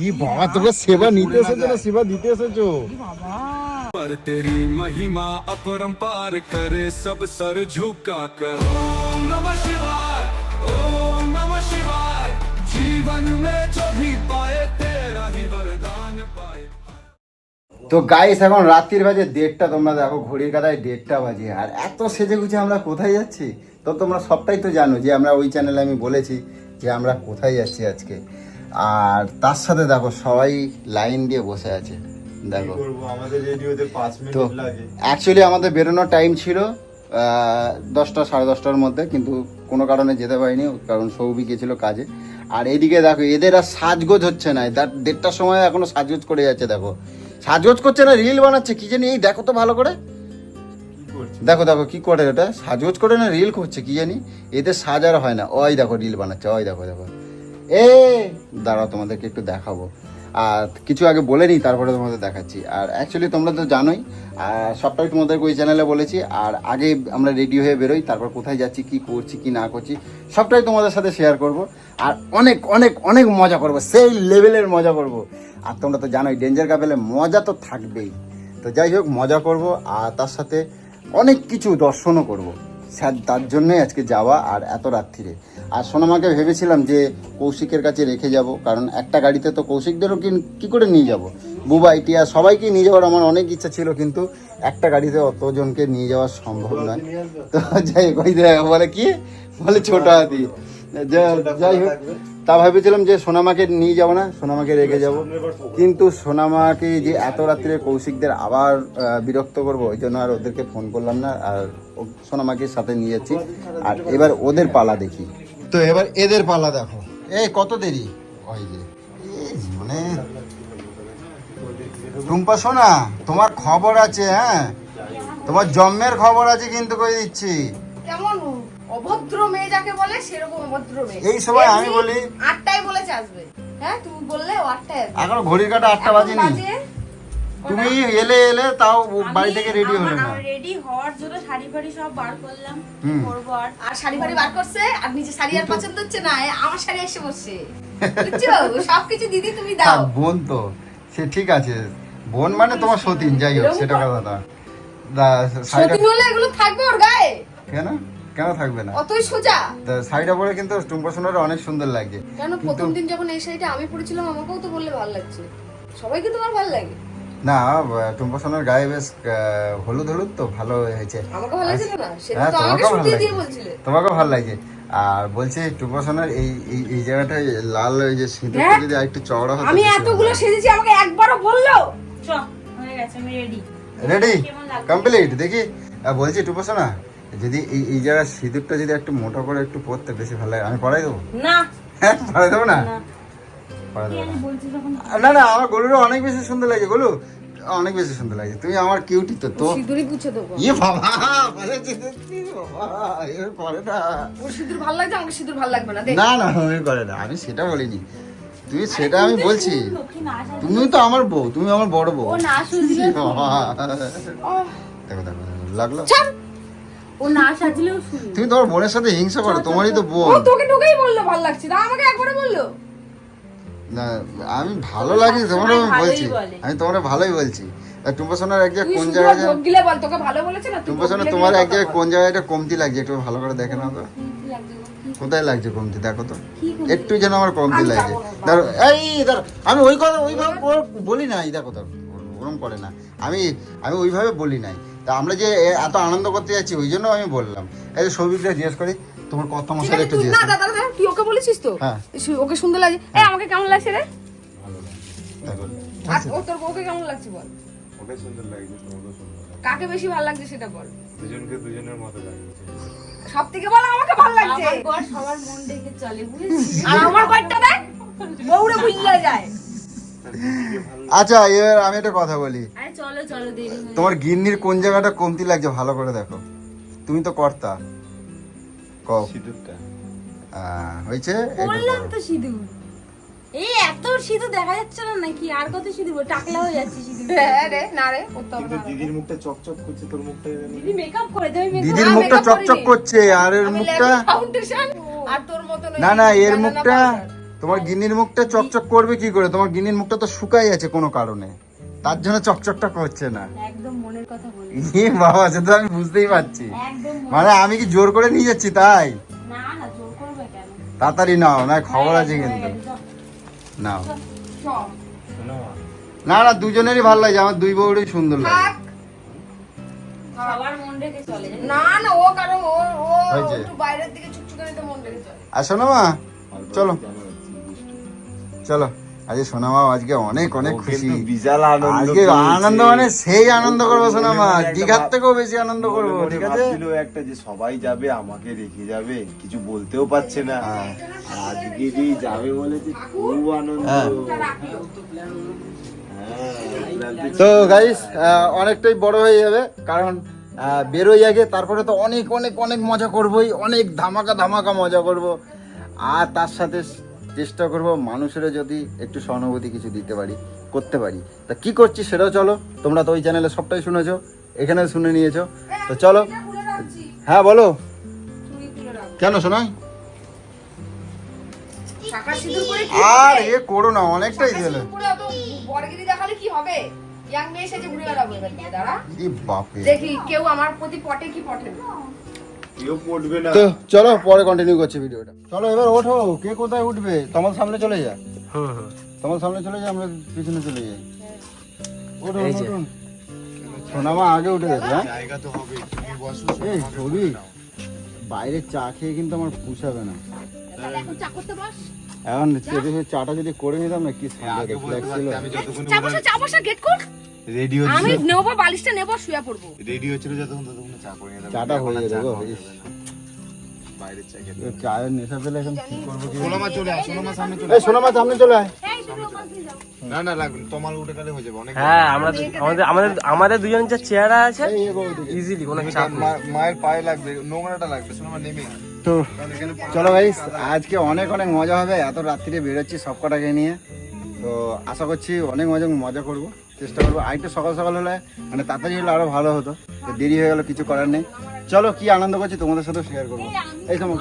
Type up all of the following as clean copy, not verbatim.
কি বাবা, তোকে সেবা নিতে এসেছো না সেবা দিতে এসেছো? पर तेरी महिमा अपरंपार करे सब सर झुका कर। ओम नमः शिवाय, ओम नमः शिवाय। जीवन में जो भी पाए तेरा ही वरदान पाए। তো গাইস এখন রাত্রির বাজে 1:30, তোমরা দেখো ঘড়ির কাঁটায় 1:30 বাজে, আর এত সেজে গুছে আমরা কোথায় যাচ্ছি? তো তোমরা সবটাই তো জানো যে আমরা ওই চ্যানেলে আমি বলেছি যে আমরা কোথায় যাচ্ছি আজকে। আর তার সাথে দেখো সবাই লাইন দিয়ে বসে আছে দেখো। আমাদের রেডিওতে 5 তো মিনিট লাগে। অ্যাকচুয়ালি আমাদের বেরোনোর টাইম ছিল 10টা 10:30টার মধ্যে, কিন্তু কোনো কারণে যেতে পারিনি, কারণ সৌভিক গিয়েছিল কাজে। আর এদিকে দেখো এদের আর সাজগোজ হচ্ছে না, 1:30টার সময় এখনো সাজগোজ করে যাচ্ছে। দেখো সাজগোজ করছে না, রিল বানাচ্ছে কি জানি। এই দেখো তো ভালো করে, দেখো দেখো কি করে ওটা, সাজগোজ করে না রিল করছে কি জানি। এদের সাজ আর হয় না। ওই দেখো রিল বানাচ্ছে, ওই দেখো দেখো। দাঁড়াও তোমাদেরকে একটু দেখাবো। আর কিছু আগে বলে নিই, তারপরে তোমাদের দেখাচ্ছি। আর অ্যাকচুয়ালি তোমরা তো জানোই, আর সবটাই তোমাদেরকে ওই চ্যানেলে বলেছি। আর আগে আমরা রেডি হয়ে বেরোই, তারপর কোথায় যাচ্ছি, কি করছি কি না করছি সবটাই তোমাদের সাথে শেয়ার করব। আর অনেক অনেক অনেক মজা করব, সেই লেভেলের মজা করব। আর তোমরা তো জানোই ডেঞ্জার কাপেলে মজা তো থাকবেই। তো যাই হোক মজা করব, আর তার সাথে অনেক কিছু দর্শনও করব। স্যার তার জন্যই আজকে যাওয়া, আর এত রাত্রিরে। আর সোনামাকে ভেবেছিলাম যে কৌশিকের কাছে রেখে যাব, কারণ একটা গাড়িতে তো কৌশিকদেরও কি করে নিয়ে যাব, বুবাই টিয়া সবাইকে নিয়ে যাওয়ার আমার অনেক ইচ্ছা ছিল, কিন্তু একটা গাড়িতে অতজনকে নিয়ে যাওয়া সম্ভব নয়। তো যাই হোক বলে কি বলে ছোট হাতি, যাই হোক তা ভেবেছিলাম যে সোনামাকে নিয়ে যাবো না, সোনামাকে রেখে যাব। কিন্তু সোনামাকে যে এত রাত্রে কৌশিকদের আবার বিরক্ত করবো, ওই জন্য আর ওদেরকে ফোন করলাম না, আর সোনামাকে সাথে নিয়ে যাচ্ছি। আর এবার ওদের পালা দেখি। তো এবার এদের পালা দেখো। এই কত দেরি ওই যে মানে টুম্পা সোনা, তোমার খবর আছে, হ্যাঁ তোমার জন্মের খবর আছে কিন্তু কই দিচ্ছি। কেমন অভদ্র মেয়ে যাকে বলে সেরকম অভদ্র মেয়ে। এই সময় আমি বলি 8টায় বলেছে আসবে, হ্যাঁ তুমি বললে 8টায় আসবে। এখন ঘড়ির কাঁটা 8টা বাজেনি, তুমি এলে তাও বাড়ি থেকে রেডি হলে না। রেডি হওয়ার জন্য শাড়ি ফাড়ি সব বার করলাম, করবো। আর শাড়ি ফাড়ি বার করছে, আর নিচে শাড়ি আর পছন্দ হচ্ছে না, আমার শাড়ি এসে বসছে, বুঝছো? সবকিছু দিদি তুমি দাও। বোন তো সে ঠিক আছে, বোন মানে তোমার সতীন, যাই হোক সেটা কথা না। সত্যি হলে এগুলো থাকবে ওর গায়ে? কেন কেন থাকবে না? অতই সোজা শাড়িটা পরে কিন্তু টুম্পা সোনার অনেক সুন্দর লাগছে। কেন প্রথম দিন যখন এই শাড়িটা আমি পরেছিলাম আমাকেও তো বললে ভালো লাগছে, সবাইকে তোমার ভালো লাগে না? টুম্পা সোনার গায়ে বেশ হলুদ হলুদ তো ভালো হয়েছে। আমাকে ভালো লাগছে না, সেটা হ্যাঁ তো আমাকে তোমাকেও ভালো শুটিয়ে দিয়ে লাগছে, বলছিলে। তোমাকেও ভালো লাগছে। আর বলছে টুম্পা সোনার এই জায়গাটায় লাল ওই যে সিঁদুরটা যদি আরেকটু চওড়া হতো। আমি এতগুলো সেজেছি, আমাকে একবারও বললো? হয়ে গেছে, আমি রেডি রেডি কমপ্লিট। দেখি বলছি টুম্পা সোনা, যদি এই জায়গায় সিঁদুরটা যদি একটু মোটা করে একটু পরতে বেশি ভালো লাগে, আমি পরাই দেবো। না হ্যাঁ পরাই দেবো না, পরাই দেবো না। না আমার গলুরও অনেক বেশি সুন্দর লাগে, গলু অনেক বেশি সুন্দর লাগে। তুমি আমার কিউটি তো সিঁদুরই পুছে দেবো। ইয়ে বাবা এবার করে না। ওর সিঁদুর ভালো লাগছে, আমাকে সিঁদুর ভালো লাগবে না। না না আমি করে না, আমি সেটা বলিনি। তুমি সেটা আমি বলছি, তুমি তো আমার বউ, তুমি আমার বড় বউ। ও না সুজলে দেখো দেখো লাগলো। ও না সাজলেও শুনি। তুমি তোমার বোনের সাথে হিংসা করো, তোমারই তো ও বোন। তোকে ঢোকেই বললো ভালো লাগছে না, আমাকে একবারে বললো। না আমি ভালো লাগে তোমার, আমি বলছি আমি তোমার ভালোই বলছি। টুম্পা সোনার এক জায়গায় কোন জায়গায় ঢোক গিলে বল তোকে ভালো বলেছে না? টুম্পা সোনা তোমার এক জায়গায় কোন জায়গাটা কমতি লাগছে, একটু ভালো করে দেখে নাও তো। কোথায় লাগছে কমতি দেখো তো, একটু যেন আমার কমতি লাগছে। ধরো ধরো আমি ওইভাবে বলি নাই, দেখো তো ওরকম করে না। আমি ওইভাবে বলি নাই। তা আমরা যে এত আনন্দ করতে যাচ্ছি ওই জন্য আমি বললাম। এই যে সৌভিকটা জিজ্ঞেস করি, তোমার কত মশাই একটু জিজ্ঞেস না করি। দাদা তুই ওকে বলেছিস তো? হ্যাঁ ওকে সুন্দর লাগছে। এই আমাকে কেমন লাগছে রে? দেখো আর ও তোর বউকে কেমন লাগছে বল? ওকে সুন্দর লাগছে, তোমাকে সুন্দর লাগছে। কাকে বেশি ভালো লাগছে সেটা বল। দুজনকে দুজনের মতো লাগছে। সব থেকে বল আমাকে ভালো লাগছে। আমার বর সবার মন দেখে চলে, বুঝেছিস? আর আমার বরটা দেখ বউরে ভুলে যায়। আচ্ছা এবার আমি একটা কথা বলি, আরে চলো চলো, দেরি হয়ে তোমার গিন্নির কোন জায়গাটা কমতি লাগছে ভালো করে দেখো। তুমি তো কর্তা, কও। সিঁদুরটা হয়েছে বললাম তো সিঁদুর। এই এত সিঁদুর দেখা যাচ্ছে না নাকি? আর কত সিঁদুর, টাকলা হয়ে যাচ্ছে সিঁদুর। হ্যাঁ রে না রে করতে হবে কিন্তু না। দিদির মুখটা চকচক করছে, তোর মুখটা দিদি মেকআপ করে দেবে, দিদির মুখটা চকচক করছে, আর এর আমি মুখটা ফাউন্ডেশন আর তোর মত না না এর মুখটা তোমার গিন্নির মুখটা চকচক করবে কি করে? তোমার গিন্নির মুখটা তো শুকাই আছে কোনো কারণে, তার জন্য চকচকটা করছে না। একদম মনের কথা বলি। বাবা, সে তো আমি বুঝতেই পারছি। একদম মানে আমি কি জোর করে নিয়ে যাচ্ছি তাই? না না, জোর করবে কেন? তাড়াতাড়ি নাও, না খবর আছে কিন্তু। নাও। সব শোনো মা, না না, দুজনেরই ভালো লাগছে, আমার দুই বউরই সুন্দর লাগে। থাক। সবার মন রেখে চলে যায়। না না, ও কারণ ও হয়েছে। একটু বাইরের দিকে চুকচুকানিতে মন রেখে চলে। আর শোনো মা, চলো চলো, আজকে সোনা মা আজকে অনেক অনেক ও খুশি। কিন্তু বিশাল আনন্দ আজকে করেছে। আনন্দ মানে সেই আনন্দ করবো সোনা মা, মনে মনে একটা দীঘার থেকেও বেশি আনন্দ করবো, মনে মনে ঠিক আছে? ভাবছিল একটা যে সবাই যাবে, আমাকে রেখে যাবে, কিছু বলতেও পারছে না। হ্যাঁ। আজকে যে যাবে বলেছে, খুব আনন্দ। হ্যাঁ। হ্যাঁ, তো গাইস অনেকটাই বড় হয়ে যাবে, কারণ বেরোই আগে, তারপরে তো অনেক অনেক অনেক মজা করবোই, অনেক ধামাকা ধামাকা মজা করব। আর তার সাথে চেষ্টা করব মানুষেরও যদি একটু সহানুভূতি কিছু দিতে পারি, করতে পারি। তা কি করছি সেটাও চলো, তোমরা তো ওই চ্যানেলে সবটাই শুনেছো, এখানে শুনে নিয়েছো, তো চলো। খুলে রাখছি, হ্যাঁ বলো, চুড়ি খুলে রাখ। কেন শোনাই? শাঁখা সিঁদুর করে কি আর হবে? এ করো না, অনেকটাই শাঁখা দিলে। সিঁদুর করে অত বড়গিরি দেখালে কি হবে? ইয়াং মেয়ে সেজে ঘুরে বেড়াবো এবার দিয়ে, দাঁড়া ই বাপে। দেখি কেউ আমার প্রতি পটে কি পটে না। কেউ পড়বে না। তো চলো পরে কন্টিনিউ করছি ভিডিওটা। চলো এবার ওঠো, কে কোথায় উঠবে? তোমার সামনে চলে যা, তোমার সামনে চলে যা, আমরা পিছনে চলে যাই। ওঠো ওঠুন, সোনামা আগে উঠে গেছে। হ্যাঁ জায়গা তো হবে, তুমি বসো। এই ছবি, বাইরে চা খেয়ে কিন্তু আমার পুষাবে না। তাহলে এখন চা করতে বস। এখন চাটা যদি করে নিতাম না, কি সুন্দর লাগছিল। আমি যতক্ষণ চা বসা, চা বসা, গেট কর। রেডি আমি হচ্ছিল, নেবো, বালিশটা নেবো, শুয়ে পড়বো। রেডি হচ্ছিল যতক্ষণ ততক্ষণ চা করে নিলাম। চাটা হয়ে এখন আর যাবে চা গো, খাওয়া ইস। যাবে না। বাইরের চা খেতে। চায়ের নেশা পেলে এখন কি করবো কি? সোনামা চলে আয়, সোনামা সামনে চলে এই সোনামা সামনে চলে আয়। না না লাগবে না, তোমার উঠে গেলে হয়ে যাবে অনেক। হ্যাঁ, আমাদের দুজন যে চেহারা আছে এই এগো ওদিকে। ইজিলি কোনো চাপ নেই। মায়ের পায়ে লাগবে, নোংরাটা লাগবে, সোনামা নেমে। তো চলো গাইস, আজকে অনেক অনেক মজা হবে। এত রাত্রিরে বেরোচ্ছি সব কটাকে নিয়ে, তো আশা করছি অনেক মজা করবো, চেষ্টা করবো। আরেকটু সকাল সকাল হলে, মানে তাড়াতাড়ি হলে আরো ভালো হতো, তো দেরি হয়ে গেল, কিছু করার নেই। চলো কি আনন্দ করছি তোমাদের সাথেও শেয়ার করবো। এই সময়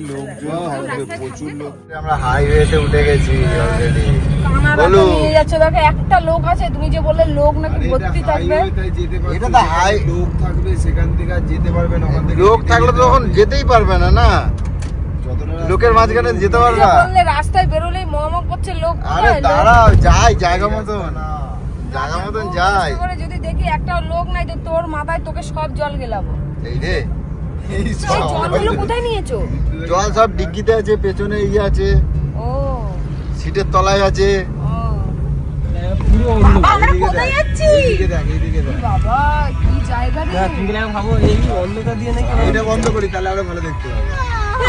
লোকজন থাকবে, প্রচুর লোক। আমরা হাইওয়েতে উঠে গেছি অলরেডি। কানাডাতে নিয়ে যাচ্ছে, দেখো একটা লোক আছে, তুমি যে বললে লোক নাকি ভর্তি থাকবে। এটা তো হাই লোক থাকবে, সেখান থেকে আর যেতে পারবে না, ওখান থেকে লোক থাকলে তো তখন যেতেই পারবে না, না লোকের মাঝখানে যেতে পারবে না। বললে রাস্তায় বেরোলেই মমক করছে লোক। আরে দাঁড়াও, যাই জায়গা মতন, জায়গা মতন যাই। করে যদি দেখি একটা লোক নাই, তো তোর মাথায় তোকে সব জল গেলাবো। এই রে, এই এই সব জলগুলো কোথায় নিয়েছো? জল সব ডিগ্গিতে আছে, পেছনে ইয়ে আছে, ও সিটের তলায় আছে। ও আমরা কোথায় যাচ্ছি? এইদিকে দেখ, এইদিকে দেখ। বাবা কি জায়গা রে। তুমি না ভাবো এই অন্ধকার দিয়ে নাকি এটা বন্ধ করি, তাহলে আরো ভালো দেখতে হবে।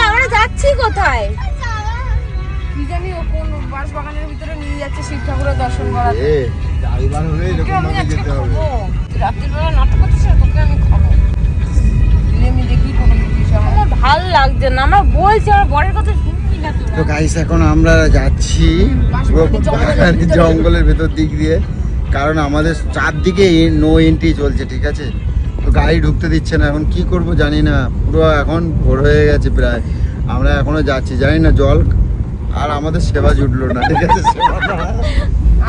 আমরা যাচ্ছি কোথায়? কি জানি ও কোন বাঁশ বাগানের ভিতরে নিয়ে যাচ্ছে শিব ঠাকুরের দর্শন করাতে। এ ড্রাইভার হলে তোকে এরকম আমি ভাবে আজকে যেতে হবে। খাবো। রাত্রির বেলা নাটক করছিস না, তোকে আমি খাবো। আমি দেখি কোনো কিছু আমার ভাল লাগছে না, আমরা বলছি আমার বরের কথা শুনবি না তো তোরা। গাইস এখন আমরা যাচ্ছি পুরো পাহাড়ি জঙ্গলের ভেতর দিক দিয়ে, কারণ আমাদের চারদিকে নো এন্ট্রি চলছে, ঠিক আছে? তো গাড়ি ঢুকতে দিচ্ছে না, এখন কি করব জানি না। পুরো এখন ভোর হয়ে গেছে প্রায়, আমরা এখনো যাচ্ছি, জানি না জল আর আমাদের সেবা জুটলো না, ঠিক আছে?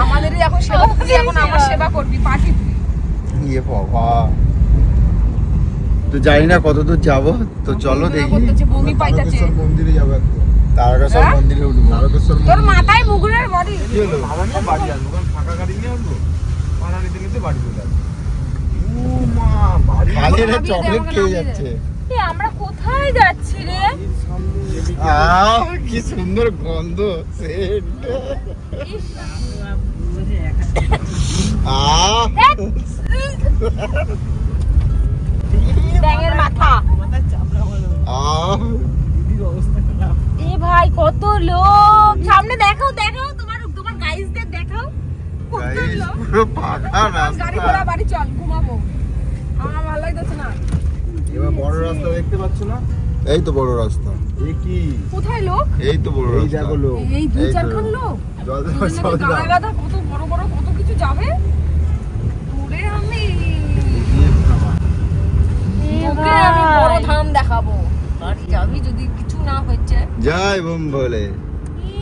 আমাদেরই এখন সেবা করবি, এখন আমার সেবা করবি, পার্টি। ইয়ে বাবা, তো জানি না কতদূর যাব, তো চলো দেখি। করতেছে, বমি পাইতাছে। তারকেশ্বর মন্দিরে যাবো একটু। তারকেশ্বর হ্যাঁ? মন্দিরে উঠবো। তারকেশ্বর তোর মাথায় মুগুরের বাড়ি। কি হলো? আমার বাড়ি আসবো, কারণ ফাঁকা গাড়ি নিয়ে আসবো, পাড়া নিতে নিতে বাড়ি চলে আসবো। ও মা, বাড়ি খালি রে নামিয়ে দে, চকলেট আমাকে খেয়ে নামিয়ে দে। যাচ্ছে। এ, আমরা কোথায় যাচ্ছি রে? কি সুন্দর গন্ধ, সেন্ট। ব্যাঙের মাথা। এ ভাই কত লোক, সামনে দেখাও দেখাও, তোমার গাইসদের দেখাও কত লোক। পুরো পাকা গাড়ি রাস্তা। ঘোড়া বাড়ি চল, ঘুমাবো। আমার ভালো লাগতেছে না। এবার বড় রাস্তা দেখতে পাচ্ছ না? এই তো বড় রাস্তা, এ কি? কোথায় লোক? এই তো বড় এই রাস্তা। দেখো লোক। এই দুই এই তো। চারখান লোক। জল দেওয়া, তোদের নাকি জল গাদা দেওয়া। গাদা কত বড় বড় কত কিছু যাবে। তোরে আমি তোকে আমি বড় ধাম দেখাবো। বাড়ি যাবি যদি কিছু না হচ্ছে। জয় বোম বলে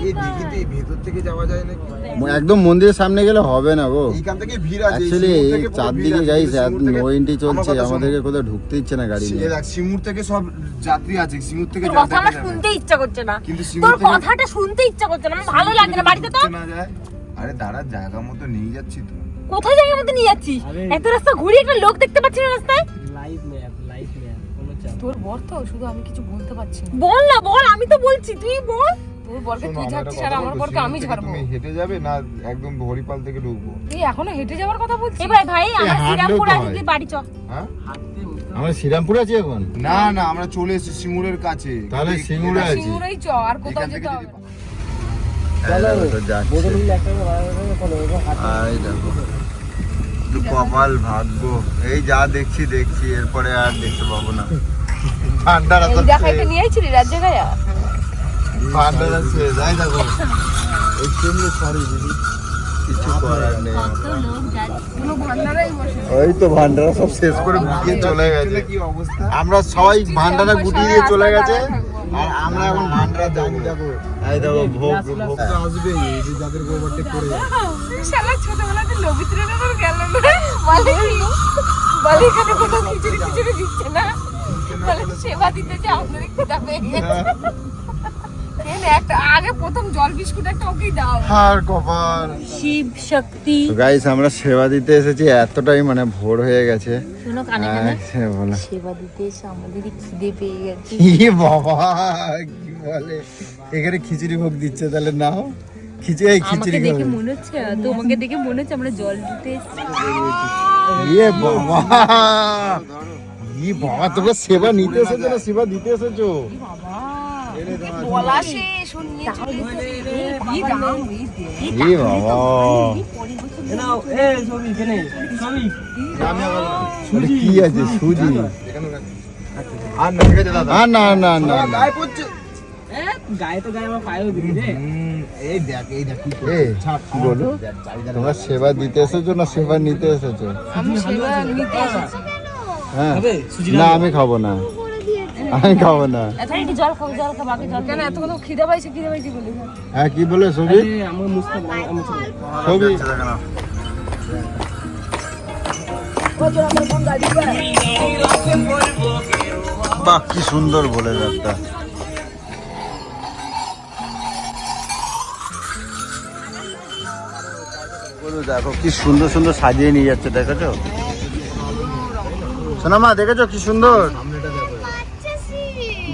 এই দিঘিতে এই ভেতর থেকে যাওয়া যায় নাকি? একদম মন্দিরের সামনে গেলে হবে না গো। এইখান থেকে ভিড় আছে, এই অ্যাকচুয়ালি সিঙ্গুর থেকে পুরো চারদিকে ভিড় আছে, গাইস সিঙ্গুর থেকে- নো এন্ট্রি চলছে, আমার কথা শোনো। আমাদেরকে কোথাও ঢুকতে দিচ্ছে না গাড়ি নিয়ে। এই দেখ, সিঙ্গুর থেকে সব যাত্রী আছে, সিঙ্গুর থেকে তোর যা কথা দেখা আমার যাবে। শুনতে ইচ্ছা করছে না, কিন্তু তোর সিঙ্গুর থেকে- কথাটা শুনতে ইচ্ছা করছে না, আমার ভালো লাগছে না। বাড়িতে তো না যায়। আরে দাঁড়া, জায়গা মতো নিয়ে যাচ্ছি তো। কোথায় জায়গার মধ্যে নিয়ে যাচ্ছিস? এত রাস্তা ঘুরে একটা লোক দেখতে পাচ্ছি না রাস্তায়। লাইভ ম্যাপ কোনো চাপ তোর বর তো, শুধু আমি কিছু বলতে পারছি না। বল না বল, আমি তো বলছি, তুই বল। তোর বরকে শোনো, তুই আমরা ছাড়ছিস একটা আর কথা আমার বলবো, বরকে আমি সিঙ্গুর থেকে ছাড়বো। তুমি হেঁটে যাবে না একদম হরিপাল থেকে ঢুকবো? তুই এখনো হেঁটে যাওয়ার কথা বলছিস? এবার ভাই আমার হাঁটলেও শ্রীরামপুর তো আছে, হয়। তুই বাড়ি চ। হ্যাঁ, আমরা শ্রীরামপুর আছি এখন, না না, আমরা চলে এসেছি সিঙ্গুরের কাছে। তাহলে সিঙ্গুরে আছি। সিঙ্গুরেই চ, আর কোথাও এখান থেকে যেতে যদি হবে না। বোতলগুলো একটা করে ফলো এবার হাত এই দেখো একটু কপাল ভাগ্য, এই যা দেখছি এরপরে আর দেখতে পাবো না। ঠান্ডার এই দেখাইতে নিয়ে আইছিলি রাত জায়গায়? ঠান্ডার আছে, যাই দেখো এই কেমনে সরি দিদি, কিছু করার নেই। কোনো ভান্ডারাই বসে না। ওই তো ভান্ডারা সব শেষ করে গুটিয়ে চলে গেছে। কি অবস্থা? আমরা সবাই ভান্ডারা গুটিয়ে দিয়ে চলে গেছে, আর আমরা এখন ভান্ডারা যাবো। এই দেখো ভোগ ভোগ তো আসবে এই যে যাদের ওভারটেক করে যাবে। শালা ছোটবেলাতে লবিত্রে নগর গেল না বলে বলে এখানে কোথাও খিচুড়ি খিচুড়ি দিচ্ছে না, বলে সেবা দিতে যে আমাদের খিদা পেয়ে গেছে। এনে একটা আগে প্রথম জল বিস্কুট একটা ওকেই দাও। আর কপাল। শিব শক্তি। গাইস আমরা সেবা দিতে এসেছি, এতটাই মানে ভোর হয়ে গেছে। শোনো কানে কানে, সে বলো সেবা দিতে এসে আমাদেরই খিদে পেয়ে গেছে। কি বাবা, কি বলে এখানে খিচুড়ি ভোগ দিচ্ছে, তাহলে নাও খিচুড়ি, আমাকে খিচুড়ি দেখে খাবে। মনে হচ্ছে, তোমাকে দেখে মনে হচ্ছে আমরা জল দিতে এসেছি। ইয়ে বাবা, ই বাবা, তোমরা সেবা নিতে এসেছো না সেবা দিতে এসেছো? বলা শেষ ও নিয়ে চলে এসেছে। কি দাম এই দে। ই বাবা, নাও এ ছবি কেনে ছবি এটা কি আছে সুজি? আর না, ঠিক আছে দাদা। না না না না, গায়ে পড়ছে। গায়ে তো গায়ে আমার পায়েও দিবি রে এই দেখ, এই দেখ কি এ কি বলো, তোমরা সেবা দিতে এসেছো না সেবা নিতে এসেছো? আমি সেবা নিতে এসেছি। হ্যাঁ, খাবে? সুজি না আমি খাবো না, আমি খাবো না। একটু জল খাবো, জল খাবো, আগে জল কেন এত কথা খিদে পাইছে বলি? হ্যাঁ কি বলে সুজি? আমার মুস্তাক আমি ছবি বাহ, কি সুন্দর বলে যাত্রা। দেখো কি সুন্দর সুন্দর সাজিয়ে নিয়ে যাচ্ছে, দেখেছো শোনা মা, দেখেছো কি সুন্দর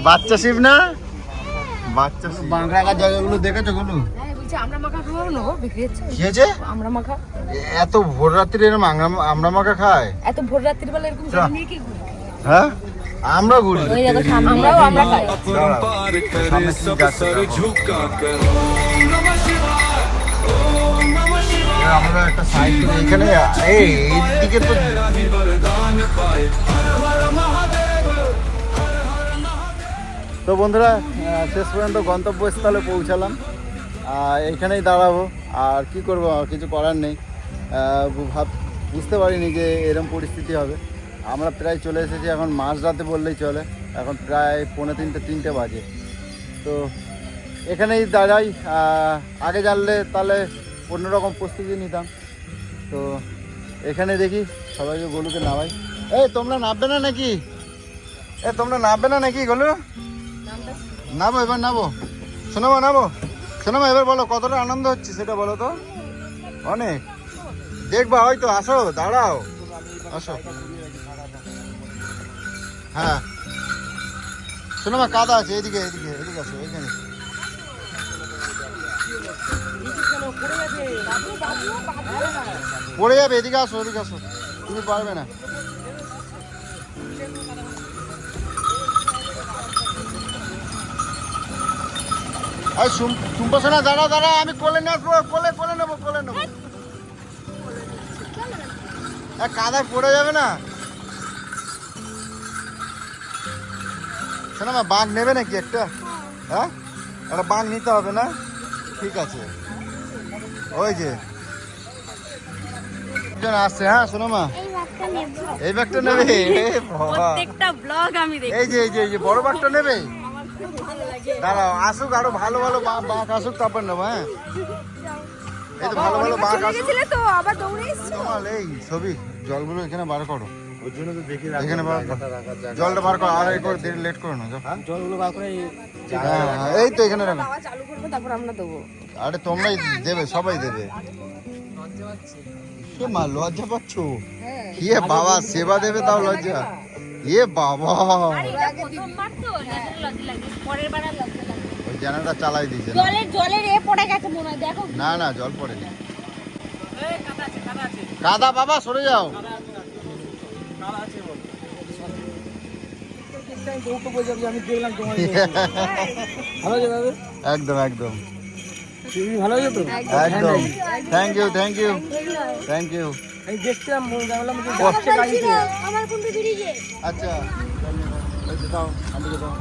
বাচ্চা শিব না, বাচ্চা শিব। বাংলার জায়গাগুলো দেখেছো গুলো? হ্যাঁ বলছি আমরা মাখা খাওয়ার না বিক্রি হচ্ছে। কি হয়েছে? আমরা মাখা এত ভোর রাত্রি এরকম আমরা মাখা খায়? এত ভোর রাত্রির বেলা এরকম গাড়ি নিয়ে কি ঘুরে? হ্যাঁ, আমরা ঘুরি। আমরাও আমরা খাই। अपरंपार करे सब सर झुका कर ओम नमः शिवाय ओम नमः शिवाय আমরা একটা সাইড এখানে এইদিকে তো ही वरदान पाए हर हर महादेव। তো বন্ধুরা শেষ পর্যন্ত গন্তব্যস্থলে পৌঁছালাম, এখানেই দাঁড়াবো। আর কি করবো, আর কিছু করার নেই। বুঝতে পারিনি যে এরকম পরিস্থিতি হবে। আমরা প্রায় চলে এসেছি, এখন মাঝরাতে বললেই চলে, এখন প্রায় 2:30-3টে বাজে। তো এখানেই দাঁড়াই, আগে জানলে তাহলে অন্যরকম প্রস্তুতি নিতাম। তো এখানে দেখি সবাইকে গোলুকে নামাই। এই তোমরা নামবে না নাকি? তোমরা নামবে না নাকি গোলু? নামো, এবার নামো। শোনো মা, নামো। শোনো মা, এবার বলো কতটা আনন্দ হচ্ছে সেটা বলো তো। অনেক দেখবা হয়তো, আসো দাঁড়াও, আসো। হ্যাঁ শোনো মা, কাদা আছে, এদিকে এদিকে এদিকে আসো, এখানে পড়ে যাবে, এদিকে আসো, এদিকে আসো, তুমি পারবে না। আর শুনবো শোনা, দাঁড়া দাঁড়া, আমি কোলে নেবো, কোলে নেবো। কাদায় পড়ে যাবে না। শোনা মা, বাঘ নেবে নাকি একটা? হ্যাঁ, একটা বাঘ নিতে হবে না? ঠিক আছে, ওই যে আসছে। হ্যাঁ শোনো মা, এই ব্যাগটা নেবে? প্রত্যেকটা ব্লগ আমি দেখি। এই যে বড় ব্যাগটা নেবে? দাঁড়াও, আসুক আরো ভালো ভালো বাঘ আসুক, তারপর নেবো। হ্যাঁ, এই তো ভালো ভালো বাঘ আসুক। তো আবার দৌড়ে এসছো। তোমার এই ছবি জলগুলো এখানে বার করো, ওর জন্য তো দেখি এখানে বার করো। জলটা বার করো, আর একটু দেরি লেট করো না, যাও। জলগুলো বার করে হ্যাঁ, হ্যাঁ, এই তো এখানে রাখো। বাবা চালু করবো তারপর আমরা দেবো। আরে তোমরাই দেবে, সবাই দেবে। কে মা লজ্জা পাচ্ছ? ইয়ে বাবা, সেবা দেবে তাও লজ্জা? ইয়ে বাবা, আরে এটা প্রথমবার তো এটার লজ্জা লাগে, পরের বার আর লজ্জা লাগে না। ওই জানাটা চালাই দিয়েছে না? জলের এ পড়ে গেছে মনে হয়, দেখো। না না, জল পড়েনি। কাদা বাবা, সরে যাও। আমি দেখলাম তোমার ভালো আছে দাদা, একদম একদম তুমি ভালো আছো তো? একদম। Thank you thank you thank you. আমি দেখছিলাম দেখলাম যে আমার কোনটা বেরিয়ে আচ্ছা, এই যে দাও, আমাকে দাও।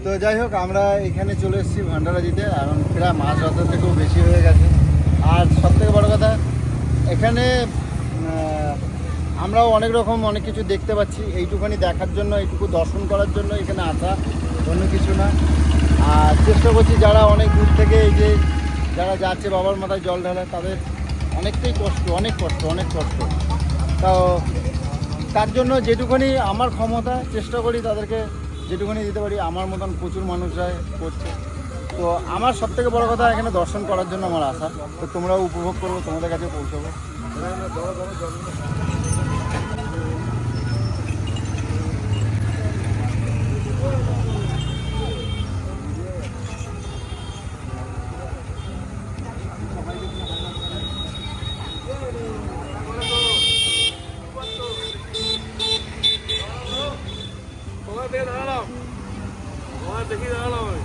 তো যাই হোক, আমরা এখানে চলে এসেছি ভান্ডারা দিতে, এখন প্রায় মাছ রাতের থেকেও বেশি হয়ে গেছে। আর সব থেকে বড়ো কথা, এখানে আমরাও অনেক রকম অনেক কিছু দেখতে পাচ্ছি। এইটুখানি দেখার জন্য, এইটুকু দর্শন করার জন্য এখানে আসা, অন্য কিছু না। আর চেষ্টা করছি যারা অনেক দূর থেকে এই যে যারা যাচ্ছে বাবার মাথায় জল ঢালে, তাদের অনেকটাই কষ্ট, অনেক কষ্ট, অনেক কষ্ট। তাও তার জন্য যেটুখানি আমার ক্ষমতা, চেষ্টা করি তাদেরকে যেটুকুনি দিতে পারি। আমার মতন প্রচুর মানুষরা করছে। তো আমার সব থেকে বড়ো কথা, এখানে দর্শন করার জন্য আমার আশা। তো তোমরাও উপভোগ করবো, তোমাদের কাছে পৌঁছাবো। দেখি দাঁড়ালাম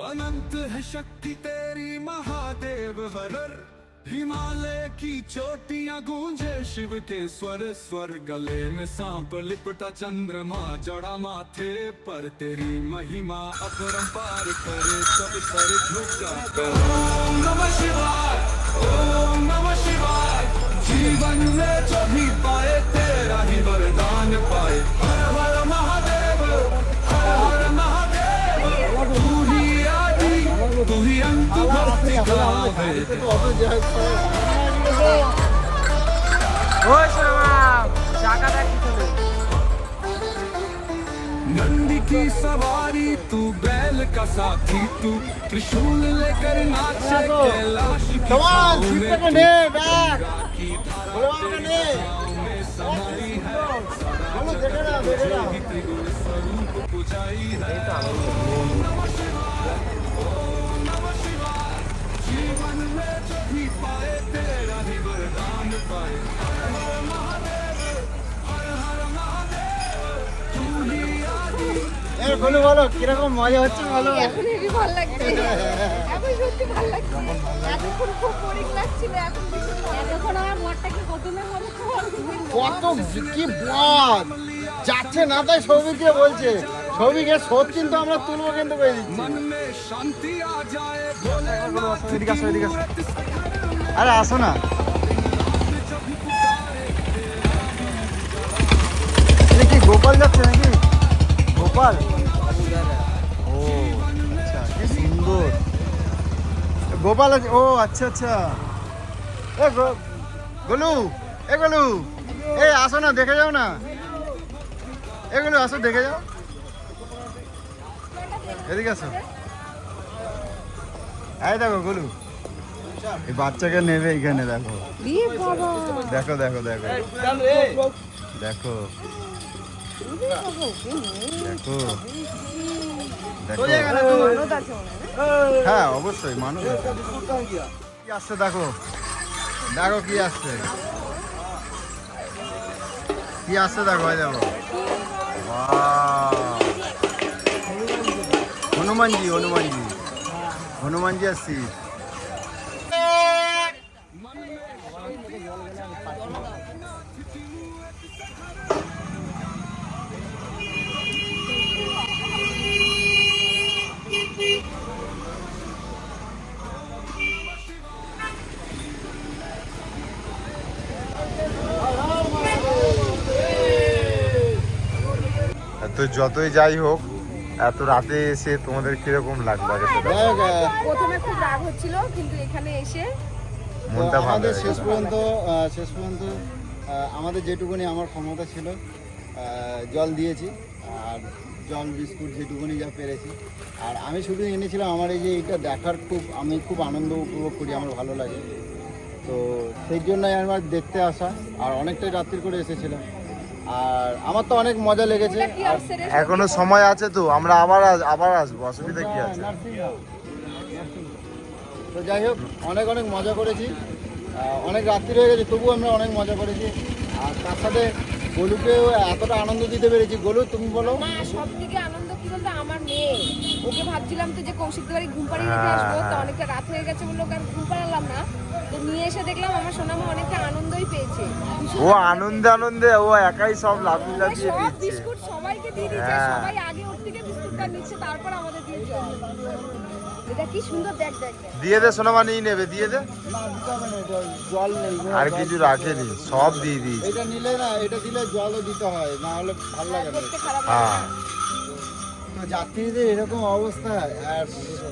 अनंत है शक्ति तेरी महादेव हरर, हिमालय की चोटियां गूंजे शिव के स्वर स्वर, गले में सांप लिपटा चंद्रमा जड़ा माथे पर, तेरी महिमा अपरंपार करे सब सर झुका कर। ओम नमः शिवाय, ओम नमः शिवाय, जीवन में जो भी पाए तेरा ही वरदान पाए। हर हर महादेव, हर हर महादेव, तू ही आदि, तू ही अंत भक्ति का है। ওই শোনা চাকাটা কি চলে नंदी की सवारी तू, बैल का साथी तू, त्रिशूल लेकर नाचे कैलाश की छाँव में तू, की धारा में समाई है, त्रिगुण स्वरूप पुजाई है। ओम नमः शिवाय, ओम नमः शिवाय, जीवन में जो भी पाए तेरा ही वरदान पाए। हर हर महादेव, हर हर महादेव, तू ही आदि। বলো বলো, কিরকম মজা হচ্ছে বলো। এখন হেবি ভালো লাগছে, এখন সত্যি ভালো লাগছে। এতক্ষণ খুব বোরিং লাগছিল, এখন ভীষণ ভালো লাগছে। এতক্ষণ আমার মনটা কি কত না ভালো কত কি বল যাচ্ছে না, তাই সৌভিককে বলছে, সৌভিকে শোধ কিন্তু আমরা তুলবো, কিন্তু পেয়ে দিচ্ছি। मन में शांति आ जाए, भोले এদিকে আসো, এদিকে আসো। আরে আসো না। এটা কি গোপাল যাচ্ছে নাকি? গোপাল, ও আচ্ছা, কি সুন্দর গোপাল আছে। ও আচ্ছা আচ্ছা। এ গোলু, এ গোলু, এই আসো না, দেখে যাও না। এগুলো আসো দেখে যাও, এদিকে আসো। এই দেখো গুলু, এই বাচ্চাকে নেবে এইখানে, দেখো দেখো দেখো দেখো দেখো দেখো দেখো। হ্যাঁ অবশ্যই মানুষ আছে। কি আসছে দেখো, দেখো কি আসছে, কি আসছে দেখো, এই দেখো। বাহ! হনুমানজি হনুমানজি হনুমানজি আসছি। তো যতই যাই হোক, এত রাতে এসে তোমাদের কিরকম লাগবে আগে সেটা প্রথমে খুব রাগ হচ্ছিল, কিন্তু এখানে এসে মনটা ভালো আমাদের হয়ে শেষ গেল। পর্যন্ত আমাদের যেটুকুনি আমার ক্ষমতা ছিল জল দিয়েছি, আর জল বিস্কুট যেটুকুনি যা পেরেছি। আর আমি শুধু এনেছিলাম আমার এই যে এটা দেখার আমি খুব আনন্দ উপভোগ করি, আমার ভালো লাগে, তো সেই জন্যই আমার দেখতে আসা। আর অনেকটাই রাত্রি করে এসেছিলাম, আর আমার তো অনেক মজা লেগেছে। কি আর আসছে রে? এখনো সময় আছে তো, আমরা আবার আসবো, অসুবিধা কি আছে? তো যাই হোক, অনেক অনেক মজা করেছি, অনেক রাত্রি হয়ে গেছে তবুও আমরা অনেক মজা করেছি। আর তার সাথে গোলুকেও এতটা আনন্দ দিতে পেরেছি। গোলু তুমি বলো। না, সব থেকে আনন্দ কি বলতো, আমার মেয়ে, ওকে ভাবছিলাম তো যে কৌশিকদের বাড়ি ঘুম পাড়িয়ে রেখে আসবো, তো অনেকটা রাত হয়ে গেছে বললো, আর ঘুম পাড়ালাম না, তো নিয়ে এসে দেখলাম আমার সোনামা অনেকটা আনন্দই পেয়েছে। ও আনন্দে আনন্দে ও একাই সব লাফিয়ে লাফিয়ে সব দিচ্ছে। বিস্কুট সবাইকে দিয়ে দিয়েছে, হ্যাঁ। সবাই আগে ওর থেকে বিস্কুটটা নিচ্ছে, তারপর আমাদের দিয়ে জল। এটা কি সুন্দর, দেখ দেখ দেখ। দিয়ে দে সোনামা, নিয়ে নেবে, দিয়ে দে। না দিতে হবে না, এটা জল নেই গো, আর জল কিছু দিতে রাখেনি, হবে। সব দিয়ে দিয়েছি। এটা নিলে না, এটা দিলে জলও দিতে হয়, না হলে ভালো লাগে না। দেখতে খারাপ লাগে হ্যাঁ। না। তো যাত্রীদের এরকম অবস্থা, আর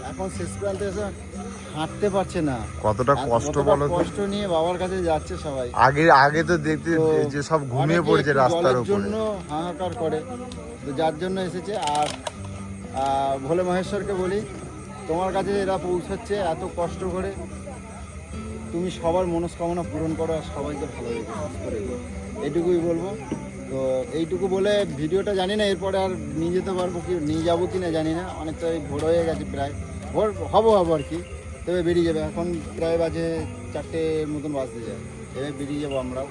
এখন শেষ প্রান্তে এসে হাঁটতে পারছে না। কতটা আর কষ্ট কতটা বলো তো। কষ্ট নিয়ে বাবার কাছে যাচ্ছে সবাই। আগে তো দেখতে তো যে সব ঘুমিয়ে অনেকে পড়ছে একটু রাস্তার জলের উপরে। জন্য হাহাকার করে, তো যার জন্য এসেছে। আর ভোলে মহেশ্বরকে বলি, তোমার কাছে এরা পৌঁছাচ্ছে এত কষ্ট করে, তুমি সবার মনস্কামনা পূরণ করো আর সবাইকে ভালো রেখো, সুস্থ রেখো, এটুকুই বলবো। তো এইটুকু বলে ভিডিওটা জানি না এরপরে আর নিয়ে যেতে পারবো কি, নিয়ে যাবো কি না জানি না, অনেকটা ভোর হয়ে গেছে, প্রায় ভোর হবো আর কি। তবে বেরিয়ে যাবে, এখন প্রায় বাজে 4টের মতন বাজতে যায়, এবার বেরিয়ে যাবো আমরাও।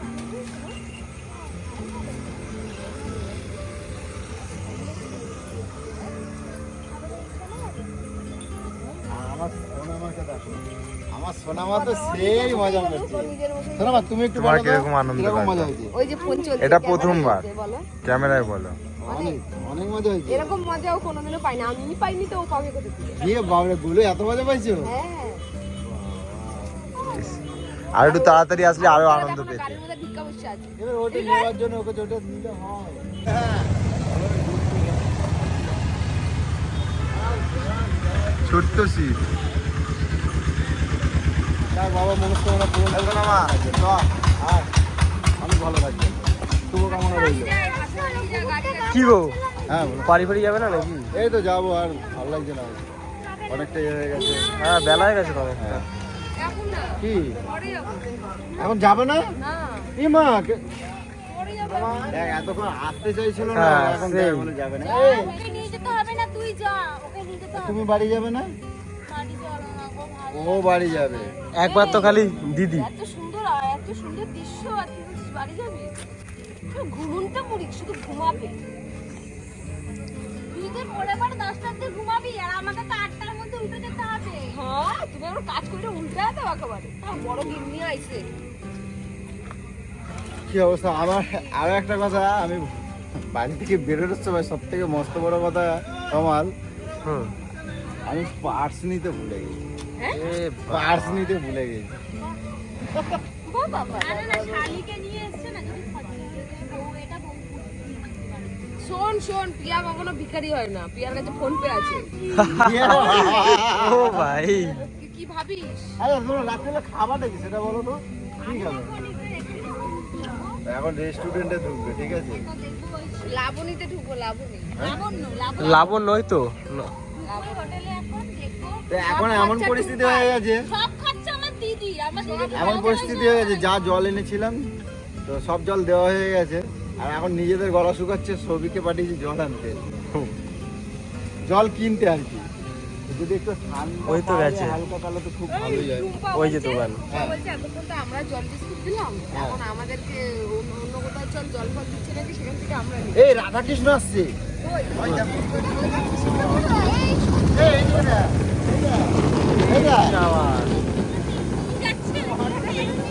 আমার সোনামা তো সেই মজা করছে। সোনামা তুমি একটু তোমার বলো তো, কিরকম আনন্দ কিরকম লাগলো? মজা হয়েছে? ওই যে ফোন চলছে, এটা ক্যামেরা প্রথমবার। চলছে, বলো। ক্যামেরায় বলো। অনেক অনেক মজা হয়েছে। এরকম মজা ও কোনোদিনও পাইনি, আমি পাইনি তো ও পাবে কোথা থেকে? দিয়ে বাবরে গুলো এত মজা পাইছো? হ্যাঁ, আর একটু তাড়াতাড়ি আসলে আরো আনন্দ দেখো না, পেতে। গাড়ির মধ্যে ভিক্ষা বসে আছে। এবার ওটা নেওয়ার জন্য ওকে ওটা নিতে হয়। ছোট্ট সিট। তার বাবা মনস্কামনা পূরণ করবে। সোনামা, আর অনেক ভালো থাকবে, শুভকামনা রইল। কি গো, হ্যাঁ বলো। বাড়ি ফাড়ি যাবে না নাকি? এই তো যাবো, আর ভালো লাগছে না, অনেকটা ইয়ে হয়ে গেছে। হ্যাঁ, বেলা হয়ে গেছে তবে। হ্যাঁ। এখন না, কি পরে যাবো। এখন যাবে না? না, ই মা পরে যাবো। দেখ এতক্ষণ আসতে চাইছিল না, হ্যাঁ, এখন সেই। বলে যাবে না। ওকে নিয়ে যেতে হবে না, তুই যা, ওকে নিয়ে যেতে হবে তুমি বাড়ি যাবে না? বাড়ি চলো না গো, ভালো। ও বাড়ি যাবে। একবার তো খালি দিদি। এত সুন্দর, এত সুন্দর দৃশ্য, আর তুই বলছিস বাড়ি যাবি? ঘুমনটা মুড়ি, শুধু ঘুমাবে। তুই তো পরে পরে 10টার দিকে ঘুমাবি, আর আমাকে তো 8টার মধ্যে উঠে যেতে হবে। হ্যাঁ, তুমি আমার কাজ করে উল্টে দাও একেবারে। বড় গিন্নি আইছে। কি অবস্থা? আমার আরো একটা কথা, আমি বাড়ি থেকে বেরোনোর সময় সব থেকে মস্ত বড় কথা কমাল, আমি পার্স নিতে ভুলে গেছি। পার্স নিতে ভুলে গেছি। ও বাবা, আরে না, শালিকে নিয়ে এসছে না, যদি খরচা হয়ে যায়, বউ এটা বউ শোন শোন, পিয়া কখনো ভিখারি হয় না, পিয়ার কাছে ফোন পে আছে। ও ভাই, কি ভাবিস? আরে শোনো, রাত্রিবেলা খাবারটা কি সেটা বলো তো, কি খাবে? এখন রেস্টুরেন্টে ঢুকবে, ঠিক আছে? লাবণীতে ঢুকবো, লাবণী। লাবণ নয় তো লাবণ হোটেলে এখন দেখবো তো এখন এমন পরিস্থিতি হয়ে গেছে, সব খাচ্ছে আমার দিদি, আমার দিদি এমন পরিস্থিতি হয়ে গেছে, যা জল এনেছিলাম তো সব জল দেওয়া হয়ে গেছে। আর এখন নিজেদের গলা শুকাচ্ছে, সবিকে পাঠিয়েছি জল আনতে, জল কিনতে আর কি। যদি একটু ঠান্ডা ওই তো পাওয়া গেছে। যায় হালকা, তাহলে তো খুব ভালোই হয়। ওই যে দোকান। বলছে এতক্ষণ তো আমরা জল বিস্কুট দিলাম, এখন আমাদেরকে অন্য কোথাও জল ফল দিচ্ছে নাকি, সেখান থেকে আমরা নিই। এই রাধাকৃষ্ণ আসছে, ওই দেখো। এই যে না, এই যে, এই যে।